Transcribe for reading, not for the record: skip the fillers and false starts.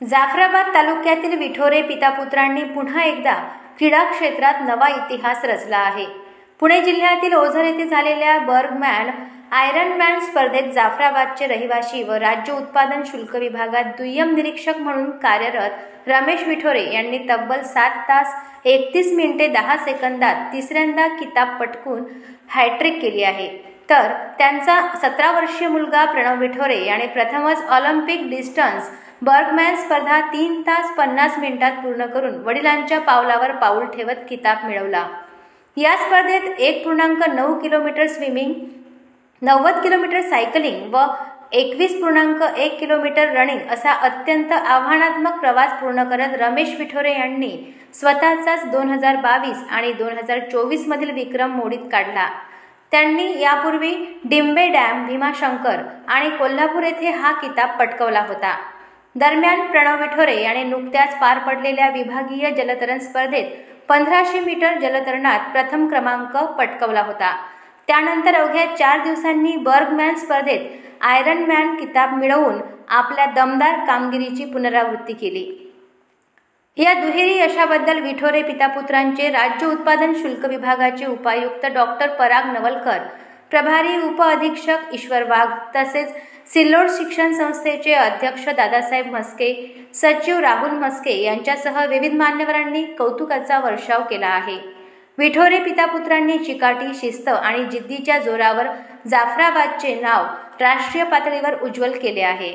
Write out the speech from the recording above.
जाफराबाद तालुक्यातील विठोरे पितापुत्रांनी पुन्हा एकदा क्रीडा क्षेत्रात नवा इतिहास रचला आहे। पुणे जिल्ह्यातील ओझर येथे झालेल्या बर्गमॅन आयरनमॅन स्पर्धेत जाफराबादचे रहिवासी व राज्य उत्पादन शुल्क विभागात दुय्यम निरीक्षक म्हणून कार्यरत रमेश विठोरे यांनी तब्बल 7 तास 31 मिनिटे 10 सेकंदात तिसऱ्यांदा किताब पटकून हॅट्रिक केली आहे। तर त्यांचा 17 वर्षीय मुलगा प्रणव विठोरे याने प्रथमच ऑलिम्पिक डिस्टन्स बर्गमॅन स्पर्धा 3 तास 50 मिनिटात पूर्ण करून वडिलांच्या पावलावर पाऊल ठेवत किताब मिळवला। या स्पर्धेत 1.9 किलोमीटर स्विमिंग, 90 किलोमीटर सायकलिंग व 21.1 किलोमीटर रनिंग असा अत्यंत आव्हानात्मक प्रवास पूर्ण करत रमेश विठोरे यांनी स्वतःचाच 2022 आणि 2024 मधील विक्रम मोडीत काढला। त्यांनी यापूर्वी डिंबे डॅम, भीमाशंकर आणि कोल्हापूर येथे हा किताब पटकावला होता। दरम्यान प्रणव विठोरे याने नुकत्याच पार पडलेल्या विभागीय जलतरण स्पर्धेत 1500 मीटर जलतरणात प्रथम क्रमांक पटकावला होता। त्यानंतर अवघ्या 4 दिवसांनी बर्गमॅन स्पर्धेत आयरनमॅन किताब मिळवून आपल्या दमदार कामगिरीची पुनरावृत्ती केली। या दुहेरी यशाबद्दल विठोरे पितापुत्रांचे राज्य उत्पादन शुल्क विभागाचे उपायुक्त डॉक्टर पराग नवलकर, प्रभारी उप अधीक्षक ईश्वर वाघ तसेच सिल्लोड शिक्षण संस्थेचे अध्यक्ष दादासाहेब म्हस्के, सचिव राहुल म्हस्के यांच्यासह विविध मान्यवरांनी कौतुकाचा वर्षाव केला आहे। विठोरे पितापुत्रांनी चिकाटी, शिस्त आणि जिद्दीच्या जोरावर जाफराबादचे नाव राष्ट्रीय पातळीवर उज्ज्वल केले आहे।